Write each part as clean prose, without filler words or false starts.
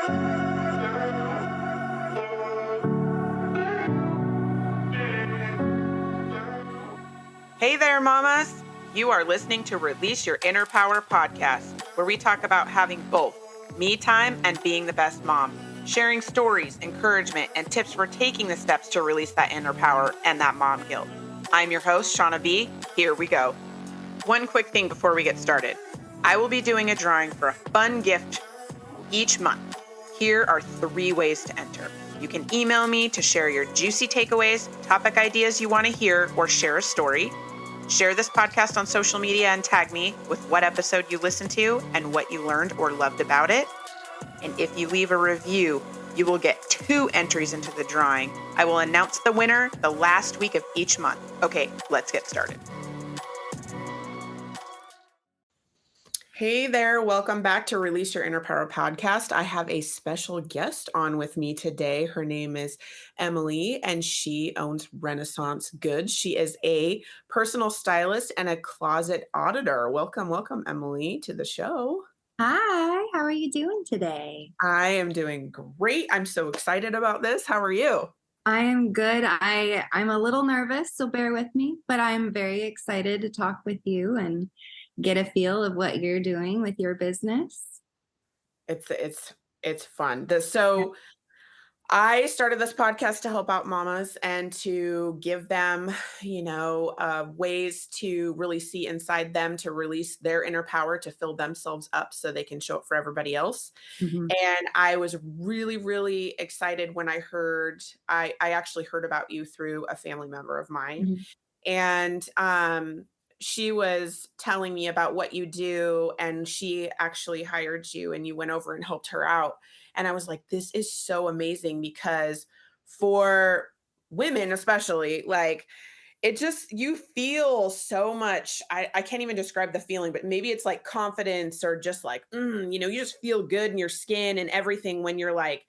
Hey there, mamas! You are listening to Release Your Inner Power podcast, where we talk about having both me time and being the best mom, sharing stories, encouragement, and tips for taking the steps to release that inner power and that mom guilt. I'm your host, Shauna B. Here we go. One quick thing before we get started. I will be doing a drawing for a fun gift each month. Here are 3 ways to enter. You can email me to share your juicy takeaways, topic ideas you want to hear, or share a story. Share this podcast on social media and tag me with what episode you listened to and what you learned or loved about it. And if you leave a review, you will get 2 entries into the drawing. I will announce the winner the last week of each month. Okay, let's get started. Hey there, welcome back to Release Your Inner Power podcast. I have a special guest on with me today. Her name is Emily, and she owns Renaissance Goods. She is a personal stylist and a closet auditor. Welcome, Emily, to the show. Hi, how are you doing today? I am doing great. I'm so excited about this. How are you? I am good. I'm a little nervous, so bear with me, but I'm very excited to talk with you and get a feel of what you're doing with your business. It's fun. So I started this podcast to help out mamas and to give them, ways to really see inside them, to release their inner power, to fill themselves up so they can show up for everybody else. Mm-hmm. And I was really, really excited when I actually heard about you through a family member of mine. Mm-hmm. And she was telling me about what you do, and she actually hired you and you went over and helped her out. And I was like, this is so amazing, because for women, especially, like, you feel so much. I can't even describe the feeling, but maybe it's like confidence or just like, you just feel good in your skin and everything when you're like,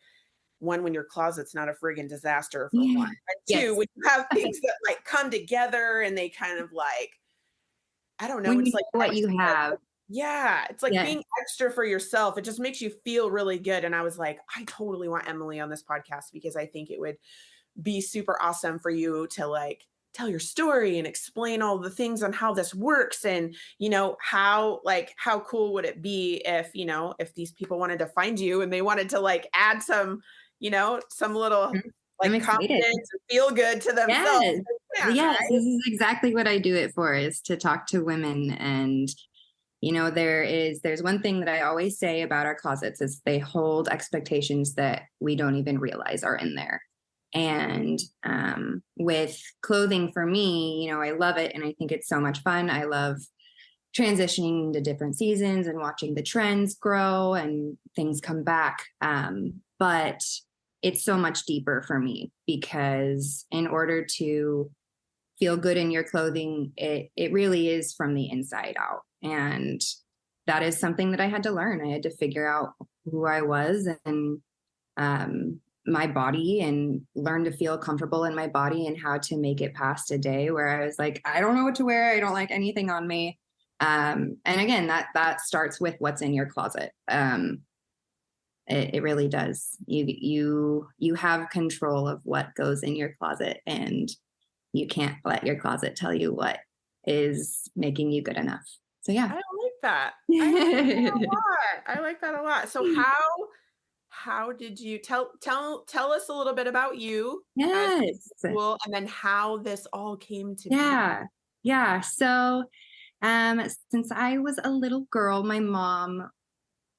one, when your closet's not a friggin' disaster for one. And 2, Yes. when you have things that like come together and they kind of like, I don't know. When It's you like know what you have. Yeah, it's like Yes. being extra for yourself. It just makes you feel really good. And I was like, I totally want Emily on this podcast, because I think it would be super awesome for you to like tell your story and explain all the things on how this works, and how cool would it be if if these people wanted to find you and they wanted to like add some some little like confidence and feel good to themselves. Yes, right? this is exactly what I do it for, is to talk to women. And there's one thing that I always say about our closets is they hold expectations that we don't even realize are in there. And with clothing, for me, I love it, and I think it's so much fun. I love transitioning to different seasons and watching the trends grow and things come back. But it's so much deeper for me, because in order to feel good in your clothing, it really is from the inside out. And that is something that I had to learn. I had to figure out who I was and my body, and learn to feel comfortable in my body, and how to make it past a day where I was like, I don't know what to wear. I don't like anything on me. And again, that starts with what's in your closet. It really does. You have control of what goes in your closet, and you can't let your closet tell you what is making you good enough. So yeah. I like that. I like that a lot. So how did you tell us a little bit about you? Yes. Well, and then how this all came to be. Yeah. So since I was a little girl, my mom,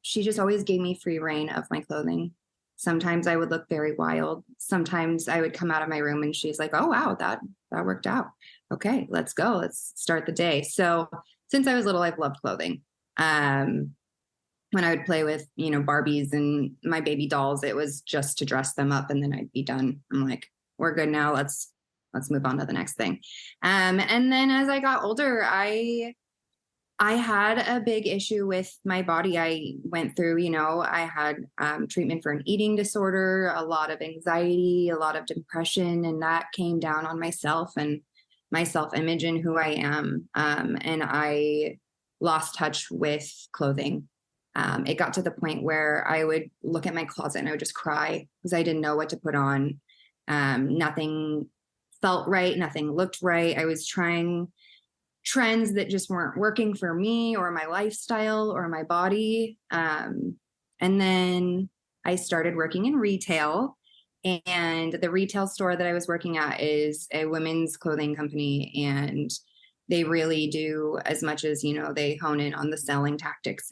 she just always gave me free reign of my clothing. Sometimes I would look very wild. Sometimes I would come out of my room and she's like, oh, wow, that worked out. Okay, let's go. Let's start the day. So since I was little, I've loved clothing. When I would play with, Barbies and my baby dolls, it was just to dress them up and then I'd be done. I'm like, we're good now. Let's move on to the next thing. And then as I got older, I had a big issue with my body. I went through, I had treatment for an eating disorder, a lot of anxiety, a lot of depression, and that came down on myself and my self-image and who I am. And I lost touch with clothing. It got to the point where I would look at my closet and I would just cry because I didn't know what to put on. Nothing felt right. Nothing looked right. I was trying trends that just weren't working for me or my lifestyle or my body. And then I started working in retail, and the retail store that I was working at is a women's clothing company. And they really do, as much as, they hone in on the selling tactics.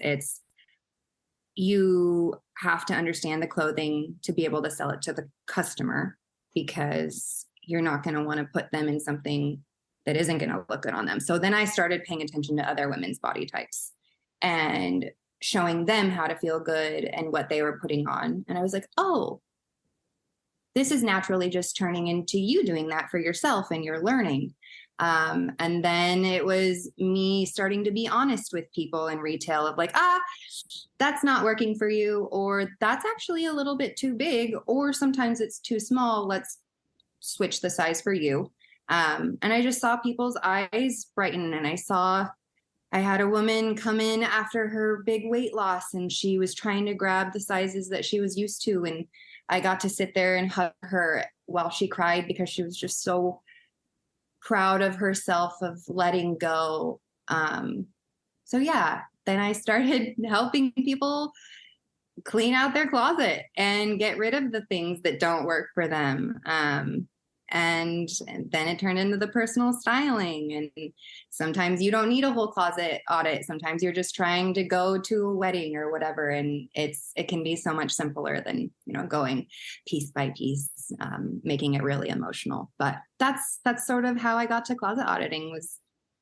You have to understand the clothing to be able to sell it to the customer, because you're not going to want to put them in something that isn't going to look good on them. So then I started paying attention to other women's body types and showing them how to feel good and what they were putting on. And I was like, oh, this is naturally just turning into you doing that for yourself and you're learning. And then it was me starting to be honest with people in retail of like, that's not working for you, or that's actually a little bit too big, or sometimes it's too small. Let's switch the size for you. And I just saw people's eyes brighten, and I had a woman come in after her big weight loss, and she was trying to grab the sizes that she was used to. And I got to sit there and hug her while she cried, because she was just so proud of herself, of letting go. So yeah, then I started helping people clean out their closet and get rid of the things that don't work for them. And then it turned into the personal styling. And sometimes you don't need a whole closet audit. Sometimes you're just trying to go to a wedding or whatever. And it can be so much simpler than, going piece by piece, making it really emotional. But that's sort of how I got to closet auditing, was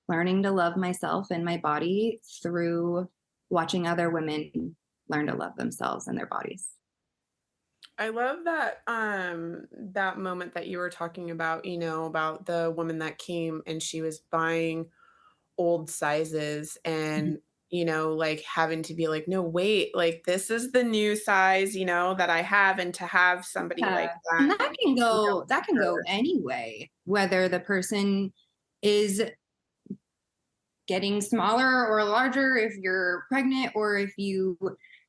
learning to love myself and my body through watching other women learn to love themselves and their bodies. I love that that moment that you were talking about, about the woman that came and she was buying old sizes and like having to be like, no, wait, like this is the new size, that I have. And to have somebody like that. And that can go anyway, whether the person is getting smaller or larger, if you're pregnant, or if you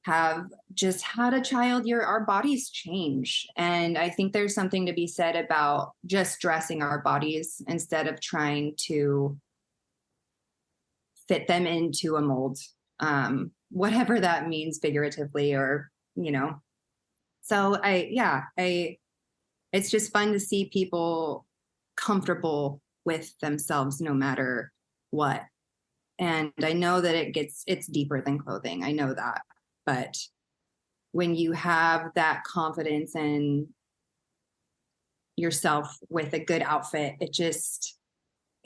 have just had a child, our bodies change. And I think there's something to be said about just dressing our bodies instead of trying to fit them into a mold, whatever that means figuratively, or, so it's just fun to see people comfortable with themselves no matter what. And I know that it's deeper than clothing. I know that. But when you have that confidence in yourself with a good outfit,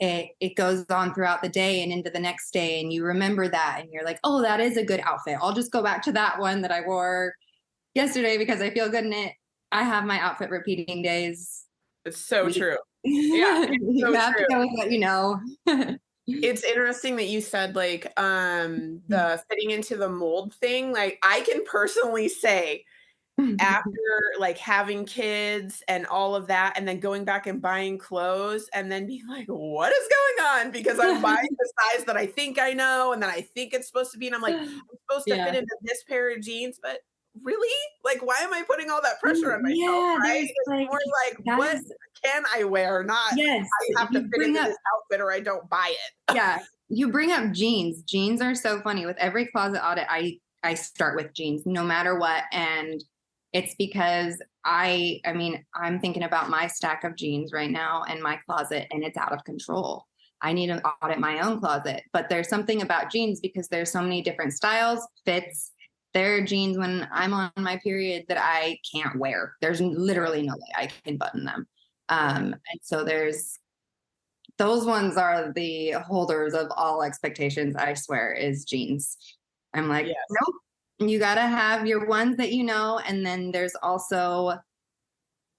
it goes on throughout the day and into the next day. And you remember that and you're like, oh, that is a good outfit. I'll just go back to that one that I wore yesterday because I feel good in it. I have my outfit repeating days. It's so true. Yeah. You so have true. To go with what you know. It's interesting that you said like the fitting into the mold thing. Like I can personally say after like having kids and all of that, and then going back and buying clothes and then being like, what is going on? Because I'm buying the size that I think I know and then I think it's supposed to be. And I'm like, I'm supposed to fit into this pair of jeans, but really? Like, why am I putting all that pressure on myself? Right? It's more like, what can I wear? Not I have to fit into this outfit or I don't buy it. Yeah. You bring up jeans. Jeans are so funny. With every closet audit, I start with jeans no matter what. And it's because I'm thinking about my stack of jeans right now in my closet and it's out of control. I need to audit my own closet, but there's something about jeans because there's so many different styles, fits. There are jeans when I'm on my period that I can't wear. There's literally no way I can button them. And so those ones are the holders of all expectations, I swear, is jeans. I'm like, nope, you got to have your ones that and then there's also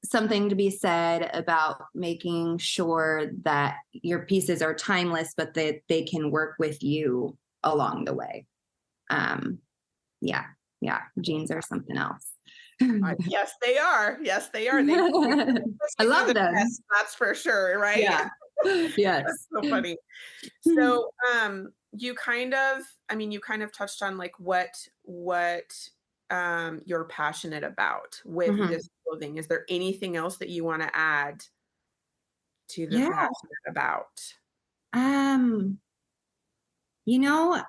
something to be said about making sure that your pieces are timeless, but that they can work with you along the way. Yeah, jeans are something else. Yes, they are. Yes, they are. I love them. That's for sure, right? Yeah. Yes. That's so funny. So, you kind of, I mean, you kind of touched on like what you're passionate about with Mhm. this clothing. Is there anything else that you want to add to the Yeah. passionate about? Um, you know,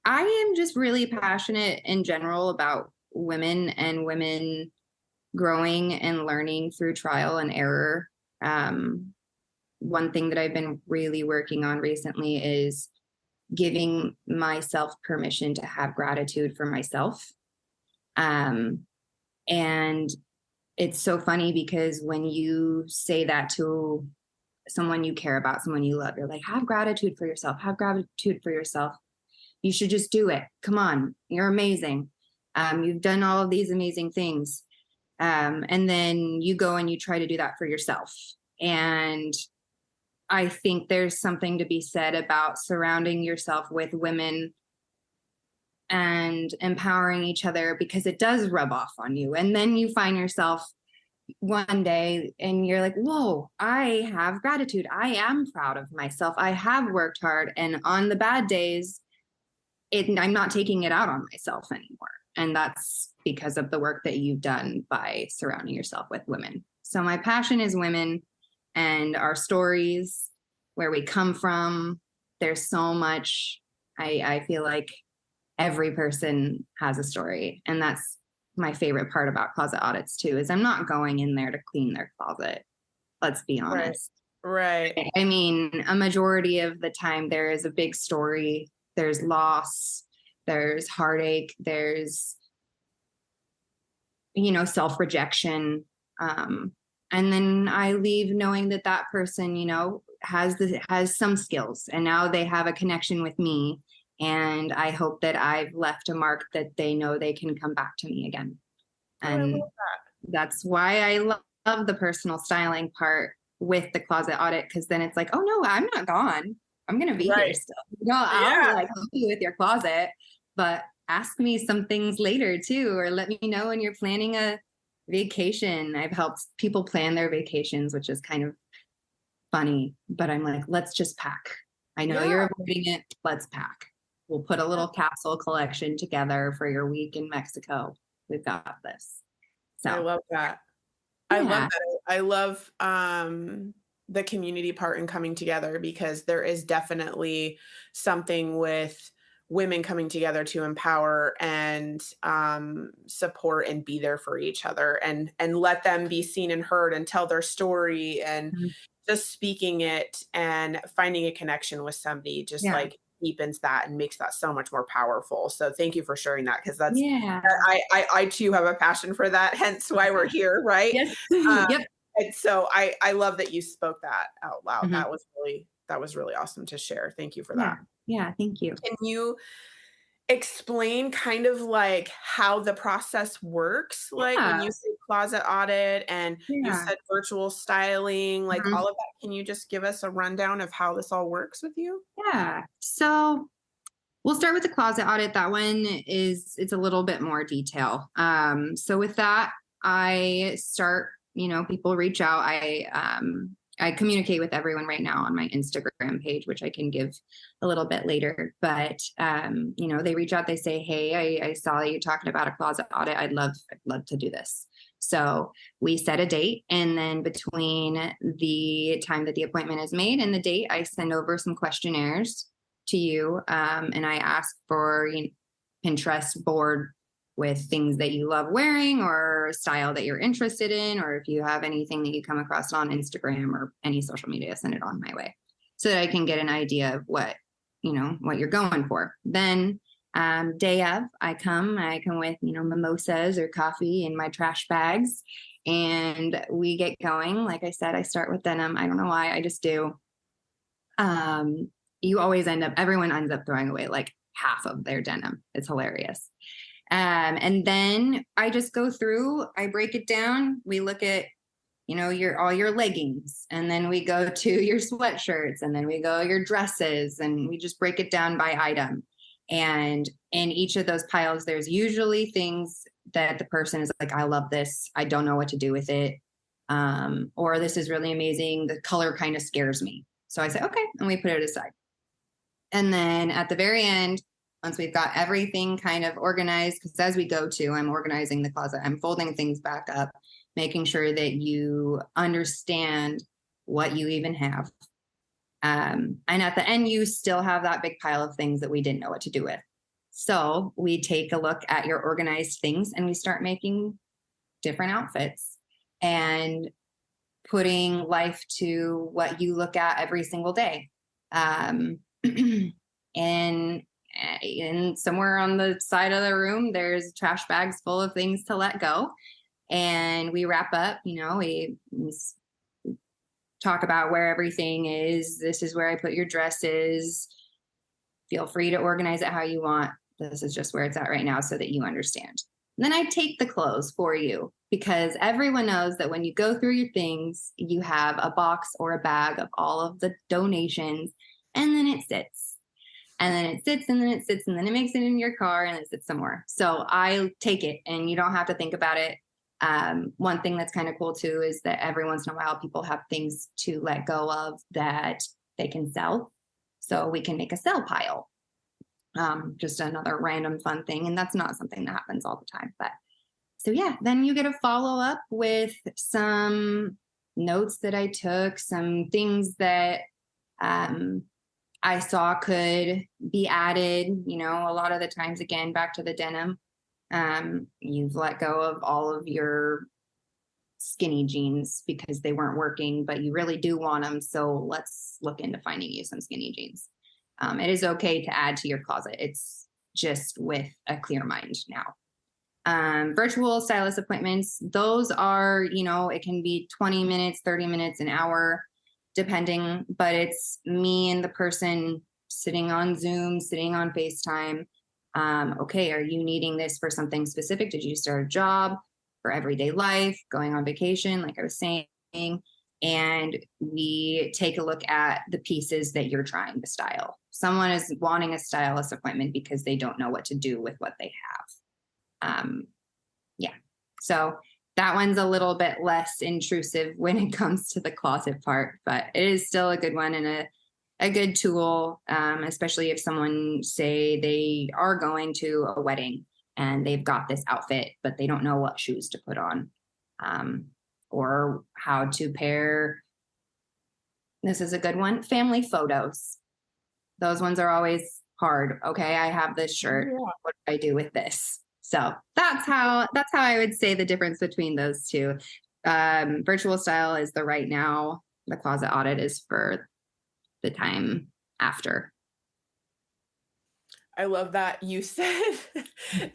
I am just really passionate in general about women and women growing and learning through trial and error. Um, One thing that I've been really working on recently is giving myself permission to have gratitude for myself. Um, and it's so funny because when you say that to someone you care about, someone you love, you're like, have gratitude for yourself, have gratitude for yourself. You should just do it. Come on, you're amazing. You've done all of these amazing things. And then you go and you try to do that for yourself. And I think there's something to be said about surrounding yourself with women and empowering each other because it does rub off on you. And then you find yourself one day and you're like, whoa, I have gratitude. I am proud of myself. I have worked hard. And on the bad days, I'm not taking it out on myself anymore. And that's because of the work that you've done by surrounding yourself with women. So my passion is women and our stories, where we come from. There's so much. I feel like every person has a story. And that's my favorite part about closet audits too, is I'm not going in there to clean their closet. Let's be Right. honest. Right. I mean, a majority of the time there is a big story. There's loss, there's heartache, there's, self-rejection. And then I leave knowing that that person, has some skills and now they have a connection with me. And I hope that I've left a mark that they know they can come back to me again. Oh, I love And that's why I love the personal styling part with the closet audit, because then it's like, oh no, I'm not gone. I'm gonna be that. here Right. still. I'll Yeah. like help you with your closet, but ask me some things later too, or let me know when you're planning a vacation. I've helped people plan their vacations, which is kind of funny, but I'm like, let's just pack. I know Yeah. you're avoiding it. Let's pack. We'll put a little capsule collection together for your week in Mexico. We've got this. I So love that. I love yeah. that. I love the community part and coming together, because there is definitely something with women coming together to empower and support and be there for each other, and let them be seen and heard and tell their story, and Mhm. just speaking it and finding a connection with somebody just Yeah. like deepens that and makes that so much more powerful. So thank you for sharing that, because that's Yeah. I too have a passion for that, hence why we're here, right? Yes. Um, Yep. and so I love that you spoke that out loud. Mhm. That was really awesome to share. Thank you for Yeah. that. Yeah. Thank you. Can you explain kind of like how the process works? Like when Yeah. you say closet audit and you Yeah. said virtual styling, like Mhm. all of that, can you just give us a rundown of how this all works with you? Yeah. So we'll start with the closet audit. That one it's a little bit more detail. So with that, I start, people reach out. I communicate with everyone right now on my Instagram page, which I can give a little bit later. But they reach out, they say, hey, I saw you talking about a closet audit. I'd love to do this. So we set a date, and then between the time that the appointment is made and the date, I send over some questionnaires to you, and I ask for Pinterest board with things that you love wearing or style that you're interested in, or if you have anything that you come across on Instagram or any social media, send it on my way so that I can get an idea of what you're going for. Then day of, I come with mimosas or coffee in my trash bags, and we get going. Like I said, I start with denim. I don't know why, I just do. um, Everyone ends up throwing away like half of their denim. It's hilarious. And then I just go through, I break it down. We look at, all your leggings, and then we go to your sweatshirts, and then we go your dresses, and we just break it down by item. And in each of those piles, there's usually things that the person is like, I love this. I don't know what to do with it. Or this is really amazing. The color kind of scares me. So I say, okay, and we put it aside. And then at the very end, once we've got everything kind of organized, because as we go to, I'm organizing the closet, I'm folding things back up, making sure that you understand what you even have. And at the end, you still have that big pile of things that we didn't know what to do with. So we take a look at your organized things and we start making different outfits and putting life to what you look at every single day. And somewhere on the side of the room, there's trash bags full of things to let go. And we wrap up, we talk about where everything is. This is where I put your dresses. Feel free to organize it how you want. This is just where it's at right now so that you understand. And then I take the clothes for you because everyone knows that when you go through your things, you have a box or a bag of all of the donations, and then it sits. And then it sits, and then it sits, and then it makes it in your car, and it sits somewhere. So I take it, and you don't have to think about it. One thing that's kind of cool too is that every once in a while people have things to let go of that they can sell. So we can make a sell pile. Just another random fun thing. And that's not something that happens all the time. But so yeah, then you get a follow up with some notes that I took, some things that I saw could be added, a lot of the times, again, back to the denim. You've let go of all of your skinny jeans because they weren't working, but you really do want them. So let's look into finding you some skinny jeans. It is okay to add to your closet. It's just with a clear mind now. Virtual stylist appointments, those are, it can be 20 minutes, 30 minutes, an hour, depending, but it's me and the person sitting on Zoom, sitting on FaceTime. Okay, are you needing this for something specific? Did you start a job, for everyday life, going on vacation, like I was saying? And we take a look at the pieces that you're trying to style. Someone is wanting a stylist appointment because they don't know what to do with what they have. Yeah. So that one's a little bit less intrusive when it comes to the closet part, but it is still a good one and a good tool, especially if someone say they are going to a wedding and they've got this outfit, but they don't know what shoes to put on. Or how to pair. This is a good one. Family photos. Those ones are always hard. Okay, I have this shirt. Yeah. What do I do with this? So that's how I would say the difference between those two. Virtual style is the right now. The closet audit is for the time after. I love that you said and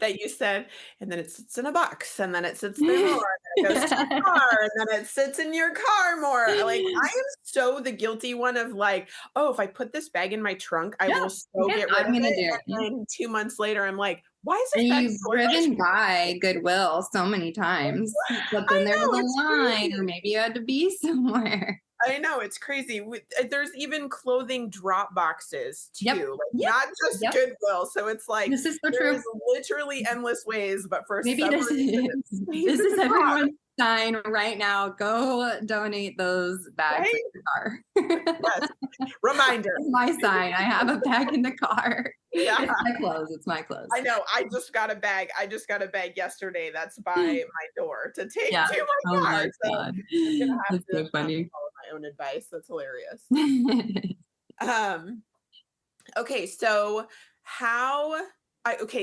then it sits in a box, and then it sits there more, and it goes to the car, and then it sits in your car more. Like, I am so the guilty one of like, oh, if I put this bag in my trunk, I will get rid of it. And then 2 months later, I'm like, why is this bag? You've driven by Goodwill so many times, but then there was a line, or maybe you had to be somewhere. I know, it's crazy. There's even clothing drop boxes too, not just Goodwill. So it's like, this is so there's literally endless ways, but for maybe this is everyone's sign right now. Go donate those bags in the car. Yes. Reminder. My sign. I have a bag in the car. Yeah. It's my clothes. I know. I just got a bag yesterday that's by my door to take to my car. My God. That's so funny. Follow my own advice. That's hilarious. Okay, so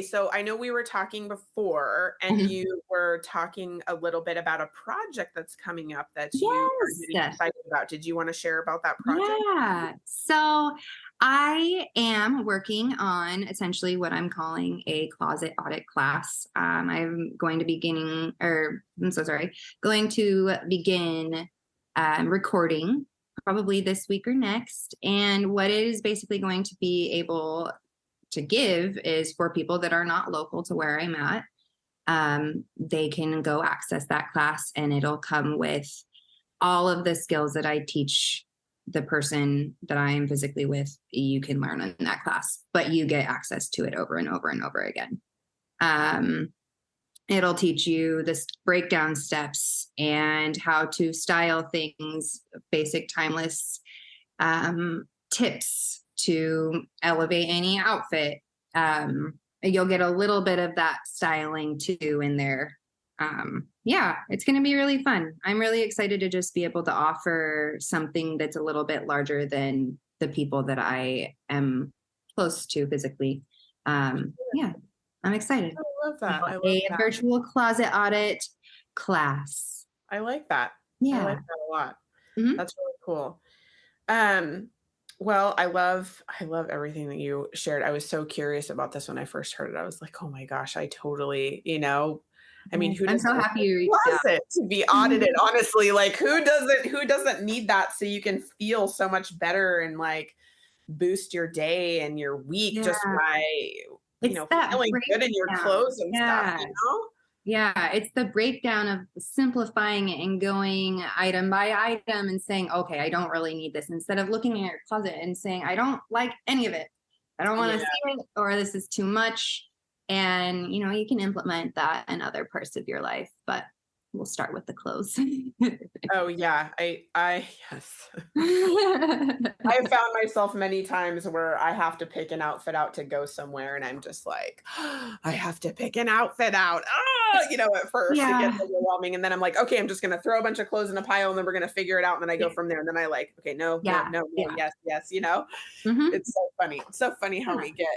so I know we were talking before, and you were talking a little bit about a project that's coming up that you are getting excited about. Did you want to share about that project? Yeah. So I am working on essentially what I'm calling a closet audit class. I'm going to begin recording probably this week or next. And what it is basically going to be able to give is for people that are not local to where I'm at. They can go access that class, and it'll come with all of the skills that I teach the person that I am physically with. You can learn in that class, but you get access to it over and over and over again. It'll teach you the breakdown steps and how to style things, basic timeless tips to elevate any outfit. You'll get a little bit of that styling too in there. Yeah, it's going to be really fun. I'm really excited to just be able to offer something that's a little bit larger than the people that I am close to physically. Yeah, I'm excited. I love that. I love A that. virtual closet audit class. I like that. Yeah. I like that a lot. Mhm. That's really cool. Well, I love everything that you shared. I was so curious about this when I first heard it. I was like, oh my gosh, I totally, I mean, who I'm doesn't so want happy you reached out. to be audited? Honestly, like who doesn't need that so you can feel so much better and like boost your day and your week just Yeah. by, It's that feeling good in your breakdown. clothes and stuff, Yeah. Yeah, it's the breakdown of simplifying it and going item by item and saying, okay, I don't really need this, instead of looking in your closet and saying, I don't like any of it. I don't want to Yeah. see it, or this is too much. And, you can implement that in other parts of your life, but we'll start with the clothes. Oh yeah. Yes. I have found myself many times where I have to pick an outfit out to go somewhere, and I'm just like, I have to pick an outfit out. At first it gets Yeah. overwhelming, and then I'm like, okay, I'm just gonna throw a bunch of clothes in a pile, and then we're gonna figure it out, and then I go Yeah. from there, and then I like, okay, no, Yeah. yes, yes. Mhm. It's so funny. It's so funny how we can get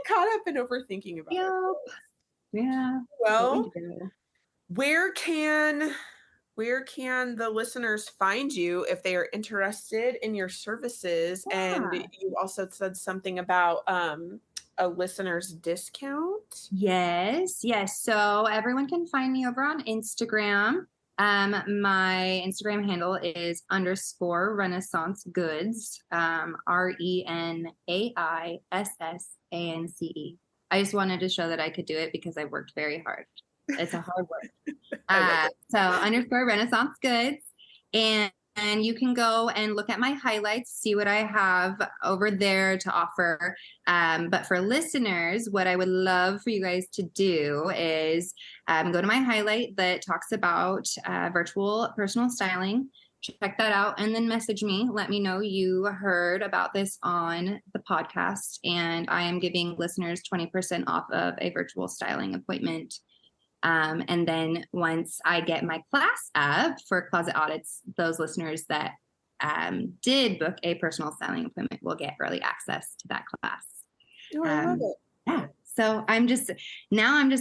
caught up in overthinking about our Yep. clothes. Yeah. What we Well, do. where can the listeners find you if they are interested in your services? And Yeah. you also said something about a listener's discount. Yes, yes. So everyone can find me over on Instagram. My Instagram handle is _Renaissance Goods. RENAISSANCE. I just wanted to show that I could do it because I worked very hard. It's a hard work. I love it. So _Renaissance Goods. And you can go and look at my highlights, see what I have over there to offer. But for listeners, what I would love for you guys to do is go to my highlight that talks about virtual personal styling. Check that out and then message me. Let me know you heard about this on the podcast. And I am giving listeners 20% off of a virtual styling appointment. And then once I get my class up for closet audits, those listeners that did book a personal styling appointment will get early access to that class. Oh, I love it. Yeah. So I'm just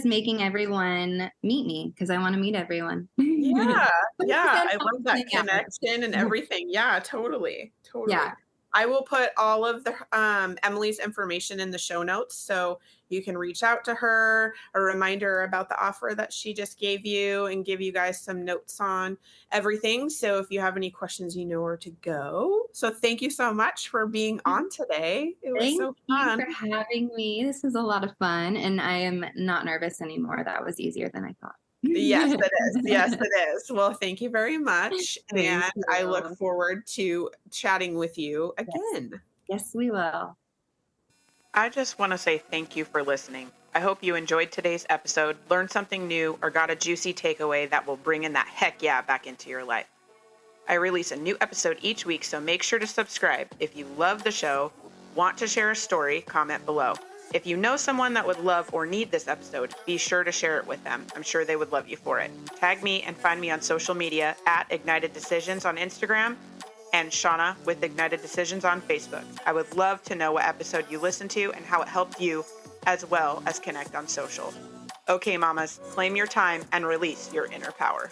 making everyone meet me because I want to meet everyone. Yeah. Yeah. I love that Yeah. connection and everything. Yeah, totally. Totally. Yeah. I will put all of the Emily's information in the show notes so you can reach out to her, a reminder about the offer that she just gave you, and give you guys some notes on everything. So if you have any questions, you know where to go. So thank you so much for being on today. It was Thank so you fun. for having me. This was a lot of fun, and I am not nervous anymore. That was easier than I thought. Yes, it is. Yes, it is. Well, thank you very much. Thank And I you. look forward to chatting with you again. Yes, we will. I just want to say thank you for listening. I hope you enjoyed today's episode, learned something new, or got a juicy takeaway that will bring in that heck yeah back into your life. I release a new episode each week, so make sure to subscribe. If you love the show, want to share a story, comment below. If you know someone that would love or need this episode, be sure to share it with them. I'm sure they would love you for it. Tag me and find me on social media at Ignited Decisions on Instagram and Shauna with Ignited Decisions on Facebook. I would love to know what episode you listened to and how it helped you, as well as connect on social. Okay, mamas, claim your time and release your inner power.